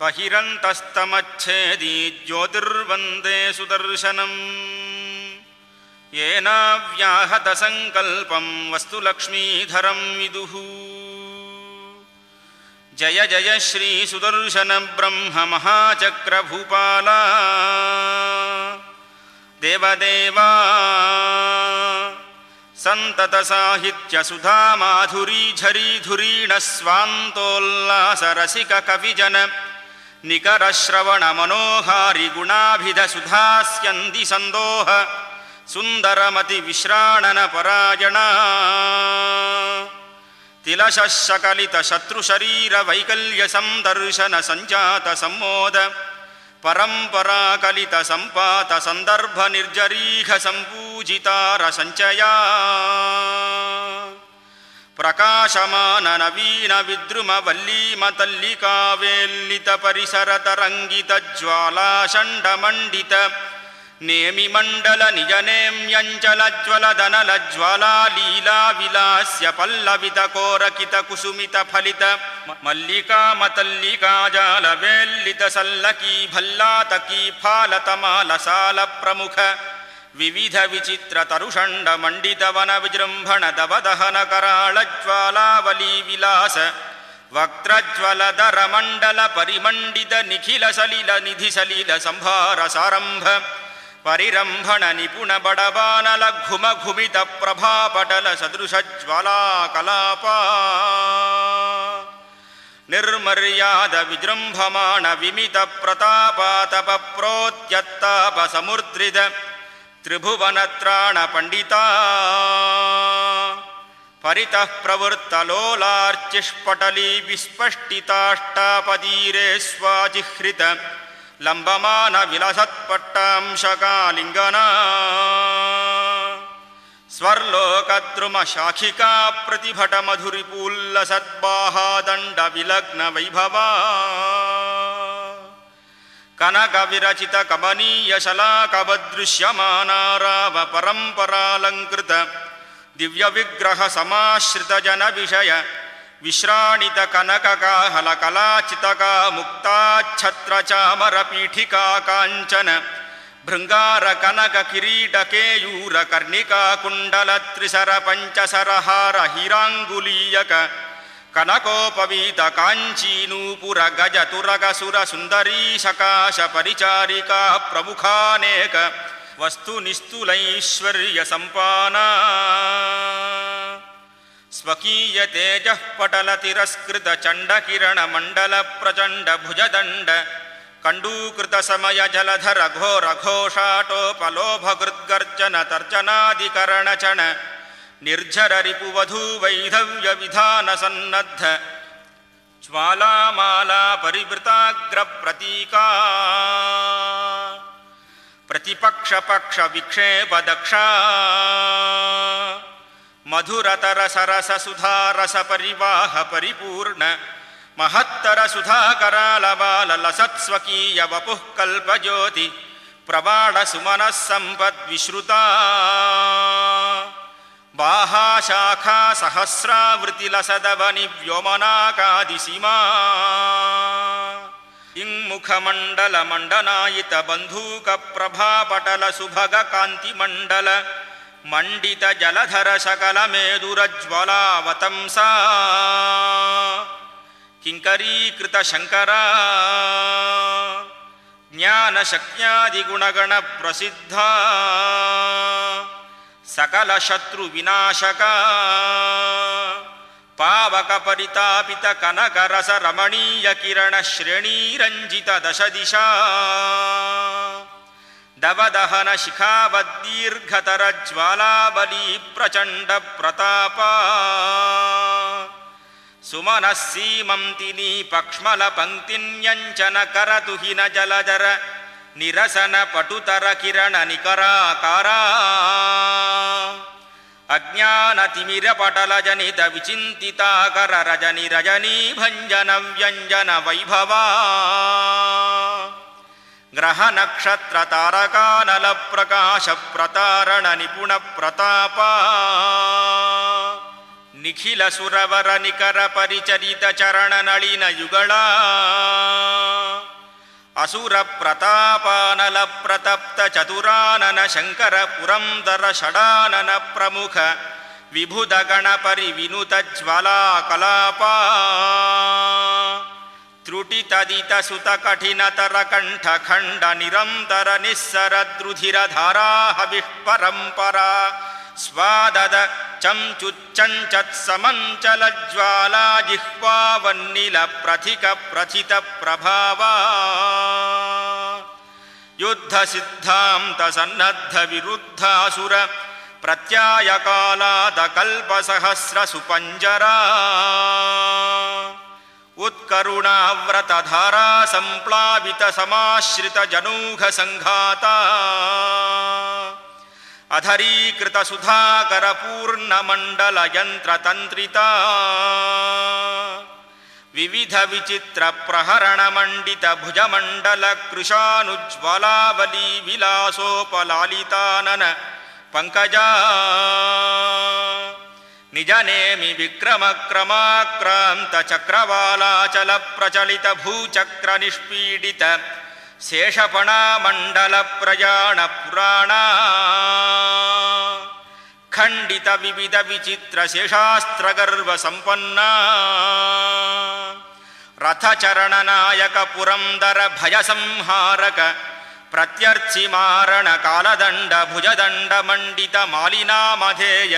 बहिरन्तस्तमच्छेदी ज्योतिर्वन्दे सुदर्शनम् येनाव्याहतसङ्कल्पं वस्तुलक्ष्मीधरं विदुः। जय जय श्री सुदर्शन ब्रह्म महाचक्रभूपाला देवदेवा संतत साहित्य सुधा माधुरी झरी धुरीण स्वान्तोल्लास रसिक कविजन निकर श्रवण मनोहारि गुणाभिध सुधास्यन्ति संदोह सुंदरमति विश्राणन परायणा तिलशकलित शत्रुशरीर वैकल्य संदर्शन संजात सम्मोद परंपरा कलित संपात संदर्भ निर्जरीघ संपूजितार संचया प्रकाशमान नवीन विद्रुम वल्लीम तल्लिका वेल्लित परिसर तरंगित ज्वाला षण्ड मंडित नेमि मंडल निजनेम्यंचल ज्वल दनल ज्वाला लीला विलास्य पल्लवित कोरकित कुसुमित फलित मल्लिका मतल्लिका जाल वेल्लित सल्लकी भल्लातकी फालतमाल साल प्रमुख विविध विचित्र तरुषण्ड मंडित वन विजृंभण दवदहन कराळ ज्वालावली विलास वक्त्रज्वलधर मंडल परिमंडित निखिल सलिल निधि सलिल संभार सारंभ परिरंभण निपुण बड़बानल घुम घुमित प्रभापटल सदृश ज्वाला कलापा निर्मर्याद विजृंभमाण विमित प्रतापातप प्रोत्यत्ताप समुद्रित त्रिभुवनत्राण पंडिता परितः प्रवृत्त लोलार्चिष्पटली विस्पष्टिताष्टापदीरे स्वाजिहृत लंबमान विलसत्पट्टांशकालिंगना स्वर्लोकद्रुम शाखिका प्रतिभट मधुरिपूल्ल सद्बाहादंड विलग्न वैभवा कनक विरचित कमनीय शलाकवदृश्यमानाराव परंपरालंकृत दिव्य विग्रह समाश्रित जन विषय विश्राणित कनक काहल कलाचितका मुक्ताच्छत्र चामर पीठिका कांचन भृंगार कनक किरीट केयूर कर्णिका कुंडल त्रिसर पंचसरहार हीरांगुलीयक कनकोपवीत कांची नूपुर गज तुरग सुर सुंदरी सकाश परिचारिका प्रमुखानेक वस्तु निस्तुलैश्वर्य संपाना स्वकीय तेजः पटल तिरस्कृत चंड किरण मंडल प्रचंड भुजदंड कंडूकृत समय जलधर घोर घोषाटोपलोभ गृद्गर्जन तर्जनादिकरण चण निर्झर रिपुवधू वैधव्य विधान सन्नद्ध ज्वालामाला परिवृताग्र प्रतीका प्रतिपक्ष पक्ष विक्षेप दक्षा मधुरतर सरस सुधा रस परिवाह परिपूर्ण महत्तर सुधा कराल बाल लसत् स्वकीय वपुः कल्पज्योति प्रबाण सुमनः संपद् विश्रुता बाहा शाखा सहस्रावृति लसदवनि व्योमनाकादिसीमा इंमुखमंडल मंडनायित बंधूक प्रभापटल सुभग कांति मंडल मंडित जलधर शकल मेदुरज्वलावतंसा किंकरीकृत शंकरा ज्ञान शक्यादिगुणगण प्रसिद्धा सकल शत्रु विनाशका पावक परितापित कनक रस रमणीय किरण श्रेणी रंजित दश दिशा दवदहन शिखावद्दीर्घतर ज्वालाबली प्रचंड प्रतापा सुमनः सीमंतिनी पक्ष्मल पंक्तिन्यंचन करतुहिन जलधर निरसन पटुतर किरण निकराकारा अज्ञान तिमिर पटल जनित विचिंतिताकर रजनी रजनी भंजन व्यंजन वैभवा ग्रह नक्षत्र तारकानल प्रकाश प्रतारण निपुण प्रतापा निखिल सुरवर निकर परिचरित चरण नलिन युगला ಅಸುರ ಪ್ರತಾಪಾನಲ ಪ್ರತಪ್ತ ಚತುರಾನನ ಶಂಕರ ಪುರಂದರ ಷಡಾನನ ಪ್ರಮುಖ ವಿಭುದ ಗಣಪರಿ ವಿನುತ ಜ್ವಾಲಾ ಕಲಾಪ ತ್ರುಟಿತದಿತ ಸುತ ಕಠಿನತರ ಕಂಠ ಖಂಡ ನಿರಂತರ ನಿಸ್ಸರ ದ್ರುಧಿರ ಧಾರಾಹವಿಃ ಪರಂಪರಾ ಸ್ವಾದದ ಚಂಚುಚ್ಚಂಚತ್ ಸಮಂಚಲ ಜ್ವಾಲಾ ಜಿಹ್ವಾವನ್ನಿಲ ಪ್ರಥಿಕ ಪ್ರಥಿತ ಪ್ರಭಾವ ಯುದ್ಧ ಸಿದ್ಧಾಂತ ಸನ್ನದ್ಧ ವಿರುದ್ಧಾಸುರ ಪ್ರತ್ಯಾಯ ಕಾಲಾದ ಕಲ್ಪ ಸಹಸ್ರ ಸುಪಂಜರಾ ಉತ್ಕರುಣಾವ್ರತ ಧಾರಾ ಸಂಪ್ಲಾವಿತ ಸಮಾಶ್ರಿತ ಜನೂಘ ಸಂಘಾತ ಅಧರೀಕೃತ ಸುಧಾಕರ ಪೂರ್ಣ ಮಂಡಲ ಯಂತ್ರ ತಂತ್ರಿತ ವಿವಿಧ ವಿಚಿತ್ರ ಪ್ರಹರಣ ಮಂಡಿತ ಭುಜಮಂಡಲ ಕೃಶಾನುಜ್ವಲಾವಲಿ ವಿಲಾಸೋಪಲಾಲಿತಾನನ ಪಂಕಜ ನಿಜನೇಮಿ ವಿಕ್ರಮ ಕ್ರಮಾಕ್ರಾಂತ ಚಕ್ರವಾಲಾಚಲ ಪ್ರಚಲಿತ ಭೂಚಕ್ರ ನಿಷ್ಪೀಡಿತ ಶೇಷಪಣ ಮಂಡಲ ಪ್ರಯಾಣ ಪುರಾಣ ಖಂಡಿತ ವಿವಿಧ ವಿಚಿತ್ರ ಶೇಷಾಸ್ತ್ರಗರ್ವ ಸಂಪನ್ನ ರಥಚರಣ ನಾಯಕ ಪುರಂದರ ಭಯ ಸಂಹಾರಕ ಪ್ರತ್ಯರ್ಥಿ ಮಾರಣ ಕಾಲದಂಡ ಭುಜದಂಡ ಮಂಡಿತ ಮಾಲಿನಾಮಧೇಯ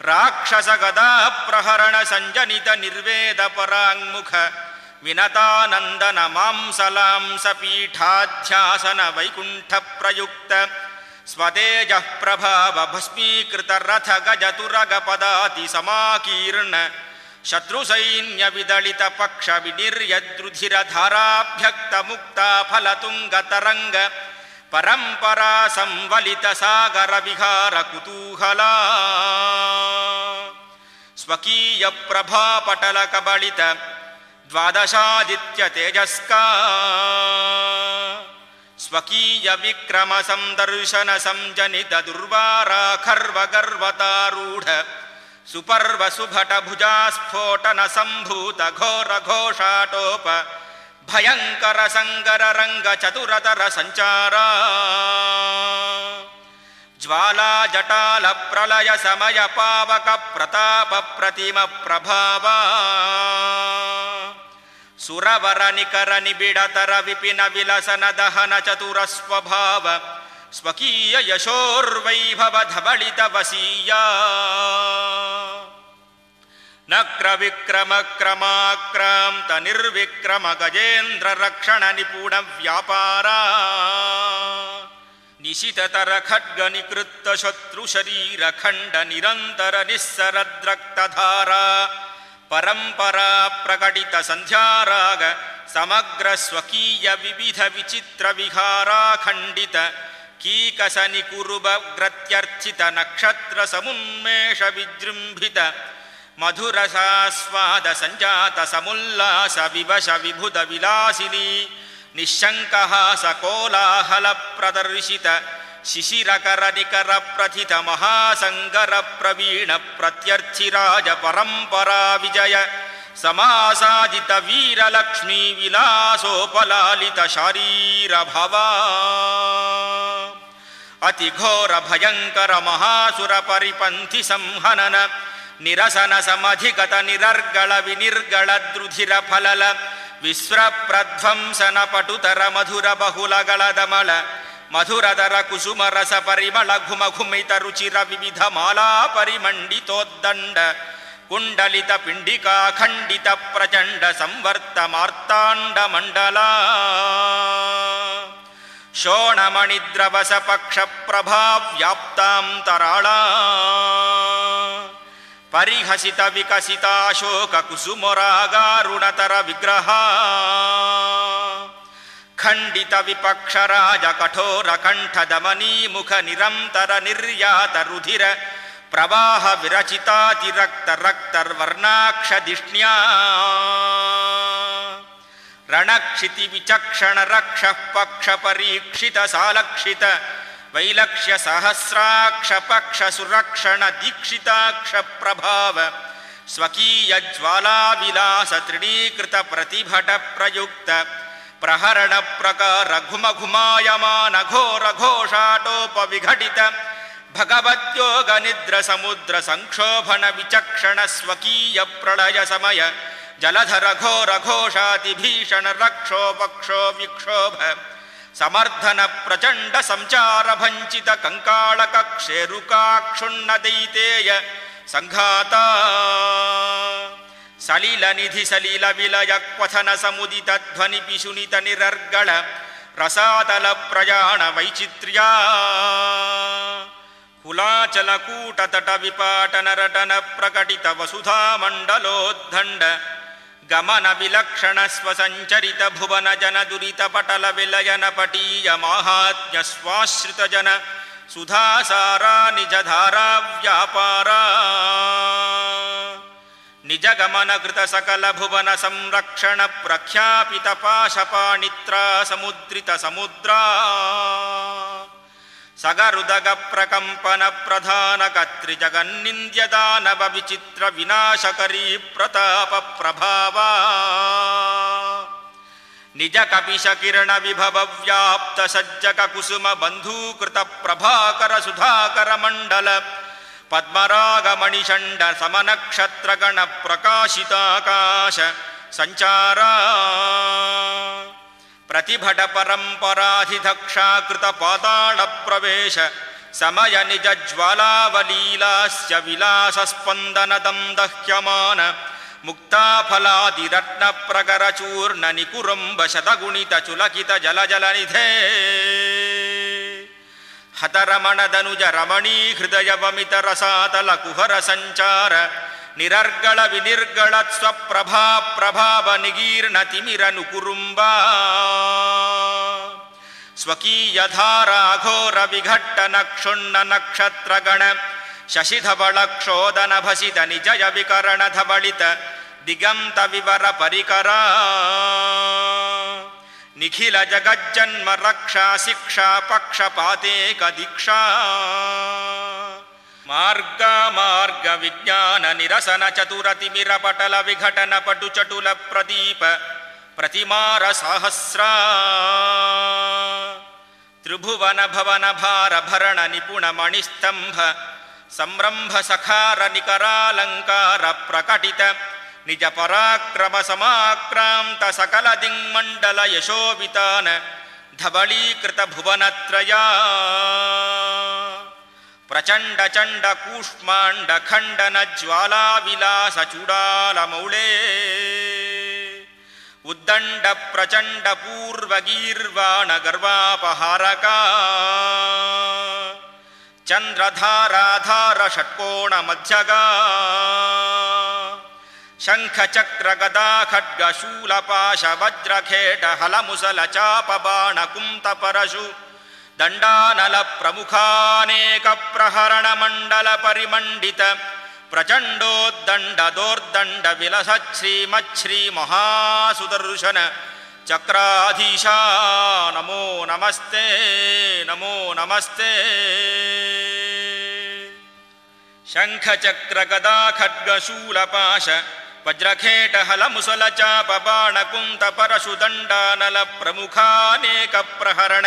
ರಾಕ್ಷಸ ಗದಾ ಪ್ರಹರಣ ಸಂಜನಿತ ನಿರ್ವೇದ ಪರಾಂಗುಖ ವಿನತಾನಂದನ ಮಾಂಸಲಾಂಸ ಪೀಠಾಧ್ಯಾಸನ ವೈಕುಂಠ ಪ್ರಯುಕ್ತ ಸ್ವತೇಜ ಪ್ರಭಾವ ಭಸ್ಮೀಕೃತ ರಥ ಗಜತುರಗ ಪದಾತಿ ಸಮಾಕೀರ್ಣ ಶತ್ರು ಸೈನ್ಯ ವಿದಳಿತ ಪಕ್ಷ ವಿನಿರ್ಯದ್ರುಧಿರ ಧಾರಾಭ್ಯಕ್ತ ಮುಕ್ತ ಫಲತುಂಗ ತರಂಗ ಪರಂಪರಾ ಸಂವಲಿತ ಸಾಗರ ವಿಹಾರ ಕುತೂಹಲ ಸ್ವಕೀಯ ಪ್ರಭಾ ಪಟಲ ಕಬಳಿತ ದ್ವಾದಶಾದಿತ್ಯ ತೇಜಸ್ಕಾ ಸ್ವಕೀಯ ವಿಕ್ರಮ ಸಂದರ್ಶನ ಸಂಜನಿತ ದುರ್ವಾರಾ ಖರ್ವ ಗರ್ವತಾರೂಢ ಸುಪರ್ವ ಸುಭಟ ಭುಜಾಸ್ಫೋಟನ ಸಂಭೂತ ಘೋರ ಘೋಷಾಟೋಪ ಭಯಂಕರ ಸಂಗರ ರಂಗ ಚತುರತರ ಸಂಚಾರ ಜ್ವಾಲಾ ಜಟಾಲ ಪ್ರಳಯ ಸಮಯ ಪಾವಕ ಪ್ರತಾಪ ಪ್ರತಿಮ ಪ್ರಭಾವ ಸುರವರ ನಿಕರ ನಿಬಿಡತರ ವಿಪಿನ ವಿಲಸನ ದಹನ ಚತುರ ಸ್ವಭಾವ ಸ್ವಕೀಯ ಯಶೋರ್ವೈಭವ ಧವಳಿತ ವಸೀಯ ನಕ್ರ ವಿಕ್ರಮ ಕ್ರಮಾಕ್ರಾಂತ ನಿರ್ವಿಕ್ರಮ ಗಜೇಂದ್ರ ರಕ್ಷಣ ನಿಪುಣ ವ್ಯಾಪಾರ ನಿಶಿತತರ ಖಡ್ಗ ನಿಕೃತ್ತ ಶತ್ರು ಶರೀರ ಖಂಡ ನಿರಂತರ ನಿಸ್ಸರದ್ರಕ್ತಧಾರ ಪರಂಪರಾ ಪ್ರಕಟಿತ ಸಂಧ್ಯಾರಾಗ ಸಮಗ್ರ ಸ್ವಕೀಯ ವಿವಿಧ ವಿಚಿತ್ರ ವಿಹಾರ ಖಂಡಿತ ಕೀಕಸ ನಿಕುರುಬ ಗ್ರತ್ಯರ್ಚಿತ ನಕ್ಷತ್ರ ಸಮುನ್ಮೇಷ ವಿಜೃಂಭಿತ ಮಧುರಸಾಸ್ವಾದ ಸಂಜಾತ ಸಮುಲ್ಲಾಸ ವಿವಶ ವಿಭುಧ ವಿಲಾಸಿನಿ ನಿಶಂಕಹಾಸ ಕೋಲಾಹಲ ಪ್ರದರ್ಶಿತ ಶಿಶಿರಕರ ನಿಕರ ಪ್ರಥಿತ ಮಹಾಸಂಗರ ಪ್ರವೀಣ ಪ್ರತ್ಯರ್ಥಿರಾಜ ಪರಂಪರಾ ವಿಜಯ ಸಮಾಸಾದಿತ ವೀರಲಕ್ಷ್ಮೀ ವಿಲಾಸೋಪಲಾಲಿತ ಶಾರೀರ ಭವ ಅತಿಘೋರ ಭಯಂಕರ ಮಹಾಸುರ ಪರಿಪಂಥಿ ಸಂಹನನ ನಿರಸನ ಸಮಧಿಗತ ನಿರರ್ಗಳ ವಿನಿರ್ಗಳ ದ್ರುಧಿರ ಫಲಲ ವಿಸ್ರ ಪ್ರಧ್ವಂಸನ ಪಟುತರ ಮಧುರ ಬಹುಲಗಳ ದಮಲ ಮಧುರದರ ಕುಸುಮ ರಸ ಪರಿಮಳ ಘುಮ ಘುಮಿತ ರುಚಿರ ವಿವಿಧ ಮಾಲಾ ಪರಿಮಂಡಿತೋದ್ದಂಡ ಕುಂಡಲಿತ ಪಿಂಡಿಕಾ ಖಂಡಿತ ಪ್ರಚಂಡ ಸಂವರ್ತ ಮಾರ್ತಾಂಡ ಮಂಡಲ ಶೋಣಮಣಿದ್ರವಸ ಪಕ್ಷ ಪ್ರಭಾ ವ್ಯಾಪ್ತಾಂತರಾಳ ಪರಿಹಸಿತ ವಿಕಸಿತಾಶೋಕ ಕುಸುಮರಾಗಾರುಣತರ ವಿಗ್ರಹ ಖಂಡಿತ ವಿಪಕ್ಷರಾಜ ಕಠೋರ ಕಂಠ ದಮನೀ ಮುಖ ನಿರಂತರ ನಿರ್ಯಾತ ರುಧಿರ ಪ್ರವಾಹ ವಿರಚಿತಾತಿರಕ್ತ ರಕ್ತರ್ವರ್ಣಾಕ್ಷ ದಿಷ್ಣ್ಯಾ ರಣಕ್ಷಿತಿ ವಿಚಕ್ಷಣ ರಕ್ಷ ಪಕ್ಷ ಪರೀಕ್ಷಿತ ಸಾಲಕ್ಷಿತ ವೈಲಕ್ಷ್ಯ ಸಹಸ್ರಾಕ್ಷ ಪಕ್ಷ ಸುರಕ್ಷಣ ದೀಕ್ಷಿತಾಕ್ಷ ಪ್ರಭಾವ ಸ್ವಕೀಯ ಜ್ವಾಲಾ ವಿಲಾಸ ತೃಣೀಕೃತ ಪ್ರತಿಭಟ ಪ್ರಯುಕ್ತ ಪ್ರಹರಣ ಪ್ರಕಾರ ಘುಮ ಘುಮಾಯಮಾನ ಘೋರ ಘೋಷಾಟೋಪ ವಿಘಟಿತ ಭಗವದ್ಯೋಗ ನಿದ್ರ ಸಮುದ್ರ ಸಂಕ್ಷೋಭಣ ವಿಚಕ್ಷಣ ಸ್ವಕೀಯ ಪ್ರಳಯ ಸಮಯ ಜಲಧರ ಘೋರ ಘೋಷಾತಿ ಭೀಷಣ ರಕ್ಷೋ ಪಕ್ಷೋ ವಿಕ್ಷೋಭ ಸಮರ್ಥನ ಪ್ರಚಂಡ ಸಂಚಾರ ಭಂಚಿತ ಕಂಕಾಳಕ ಕ್ಷೇರುಕಾಕ್ಷುಣ್ಣ ದೈತೇಯ ಸಂಘಾತ ಸಲಿಲ ನಿಧಿ ಸಲಿಲ ವಿಲಯ ಕ್ವಥನ ಸಮುದಿತ ಧ್ವನಿ ಪಿಶುನಿತ ನಿರರ್ಗಳ ರಸಾತಲ ಪ್ರಯಾಣ ವೈಚಿತ್ರ್ಯ ಕುಲಾಚಲ ಕೂಟ ತಟ ವಿಪಾಟನ ರಟನ ಪ್ರಕಟಿತ ವಸುಧಾ ಮಂಡಲೋದ್ದಂಡ ಗಮನ ವಿಲಕ್ಷಣ ಸ್ವಸಂಚರಿತ ಭುವನ ಜನ ದುರಿತ ಪಟಲ ವಿಲಯನ ಪಟೀಯ ಮಾಹಾತ್ಮ್ಯ ಸ್ವಾಶ್ರಿತ ಜನ ಸುಧಾಸಾರ ನಿಜ ಧಾರಾ ವ್ಯಾಪಾರ ನಿಜ ಗಮನ ಕೃತ ಸಕಲ ಭುವನ ಸಂರಕ್ಷಣ ಪ್ರಖ್ಯಾಪಿತ ಪಾಶಪಾಣಿತ್ರ ಸಮುದ್ರಿತ ಸಮುದ್ರ ಸಗರುದಗ ಪ್ರಕಂಪನ ಪ್ರಧಾನ ಕತ್ರಿ ಜಗನ್ನಿಂದ್ಯ ದಾನವ ವಿಚಿತ್ರ ವಿನಾಶಕರೀ ಪ್ರತಾಪ ಪ್ರಭಾವ ನಿಜ ಕಪಿಶ ಕಿರಣ ವಿಭವ ವ್ಯಾಪ್ತ ಸಜ್ಜಕ ಕುಸುಮ ಬಂಧೂಕೃತ ಪ್ರಭಾಕರ ಸುಧಾಕರ ಮಂಡಲ ಪದ್ಮರಾಗ ಮಣಿಷಂಡ ಸಮನಕ್ಷತ್ರಗಣ ಪ್ರಕಾಶಿತಾಕಾಶ ಸಂಚಾರ ಪ್ರತಿಭಟ ಪರಂಪರಾಧಿಧಕ್ಷಾಕೃತ ಪಾತಾಳ ಪ್ರವೇಶ ಸಮಯ ನಿಜ ಜ್ವಾಲಾವಲೀಲಾಸ್ಯ ವಿಲಾಸ ಸ್ಪಂದನ ದಂದಹ್ಯಮಾನ ಮುಕ್ತಾಫಲಾದಿರತ್ನ ಪ್ರಗರ ಚೂರ್ಣ ನಿಕುರಂಬ ಶತಗುಣಿತ ಚುಲಕಿತ ಜಲಜಲನಿಧೇ ಹತರಮಣದನುಜ ರಮಣೀ ಹೃದಯ ವಮಿತ ರಸಾತಲ ಕುಹರ ಸಂಚಾರ ನಿರರ್ಗಳ ವಿನಿರ್ಗಳ ಸ್ವಪ್ರಭಾ ಪ್ರಭಾವ ನಿಗೀರ್ಣ ತಿಮಿರ ನುಕುರುಂಬ ಸ್ವಕೀಯ ಧಾರಾ ಘೋರ ವಿಘಟ್ಟ ನಕ್ಷುಣ್ಣ ನಕ್ಷತ್ರಗಣ ಶಶಿಧವಳ ಕ್ಷೋದನ ಭಸಿತ ನಿಜಯ ವಿಕರಣ ಧವಳಿತ ದಿಗಂತ ವಿವರ ಪರಿಕರ ನಿಖಿಲ ಜಗಜ್ಜನ್ಮ ರಕ್ಷಾ ಶಿಕ್ಷಾ ಪಕ್ಷಪಾತೇಕ ದೀಕ್ಷಾ ಮಾರ್ಗ ಮಾರ್ಗ ವಿಜ್ಞಾನ ನಿರಸನ ಚತುರತಿಮಿರ ಪಟಲ ವಿಘಟನ ಪಟು ಚಟುಲ ಪ್ರದೀಪ ಪ್ರತಿಮಾರ ಸಹಸ್ರ ತ್ರಿಭುವನ ಭವನ ಭಾರ ಭರಣ ನಿಪುಣ ಮಣಿಸ್ತಂಭ ಸಂರಂಭ ಸಖಾರ ನಿಕರಾಲಂಕಾರ ಪ್ರಕಟಿತ ನಿಜ ಪರಾಕ್ರಮ ಸಮಾಕ್ರಾಂತ ಸಕಲ ದಿಗ್ಮಂಡಲ ಯಶೋವಿತಾನ ಧವಳೀಕೃತ ಭುವನತ್ರಯ ಪ್ರಚಂಡ ಚಂಡ ಕೂಷ್ಮಾಂಡ ಖಂಡನ ಜ್ವಾಲಾ ವಿಲಾಸ ಚೂಡಾಲ ಮೌಳೇ ಉದ್ದಂಡ ಪ್ರಚಂಡ ಪೂರ್ವಗೀರ್ವಾಣ ಗರ್ವಾಪಹಾರಕ ಚಂದ್ರಧಾರಾಧಾರ ಷಟ್ಕೋಣ ಮಧ್ಯಗ ಶಂಖ ಚಕ್ರ ಗದಾ ಖಡ್ಗ ಶೂಲಪಾಶ ವಜ್ರಖೇಟ ಹಲಮುಸಲ ಚಾಪ ಬಾಣ ಕುಂತ ಪರಶು ದಂಡಾನಲ ಪ್ರಮುಖಾನೇಕ ಪ್ರಹರಣ ಮಂಡಲ ಪರಿಮಂಡಿತ ಪ್ರಚಂಡೋದ್ದಂಡ ದೋರ್ದಂಡ ವಿಲಸತ್ ಶ್ರೀಮಚ್ಛ್ರೀ ಮಹಾಸುದರ್ಶನ ಚಕ್ರಾಧೀಶ ನಮೋ ನಮಸ್ತೆ ನಮೋ ನಮಸ್ತೆ ಶಂಖ ಚಕ್ರ ಗದಾ ಖಡ್ಗ ಶೂಲಪಾಶ ವಜ್ರಖೇಟ ಹಲಮುಸಲ ಚಾಪ ಬಾಣ ಕುಂತ ಪರಶು ದಂಡಾನಲ ಪ್ರಮುಖಾನೇಕ ಪ್ರಹರಣ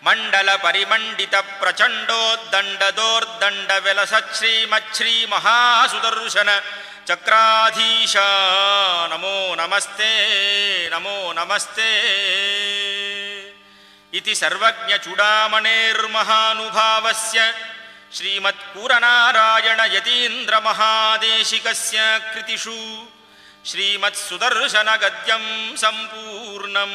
ಮಂಡಲ ಪರಿಮಂಡಿತ ಪ್ರಚಂಡೋದ್ದಂಡ ದೋರ್ದಂಡ ವಿಲಸತ್ ಶ್ರೀಮಚ್ಛ್ರೀ ಮಹಾಸುದರ್ಶನ ಚಕ್ರಾಧೀಶ ನಮೋ ನಮಸ್ತೆ ನಮೋ ನಮಸ್ತೆ ಇತಿ ಸರ್ವಜ್ಞ ಚೂಡಾಮಣೇರ್ಮಹಾನುಭಾವಸ್ಯ ಶ್ರೀಮತ್ಪೂರನಾರಾಯಣ ಯತೀಂದ್ರ ಮಹಾದೇಶಿಕಸ್ಯ ಕೃತಿಷು ಶ್ರೀಮತ್ಸುದರ್ಶನ ಗದ್ಯಂ ಸಂಪೂರ್ಣಂ.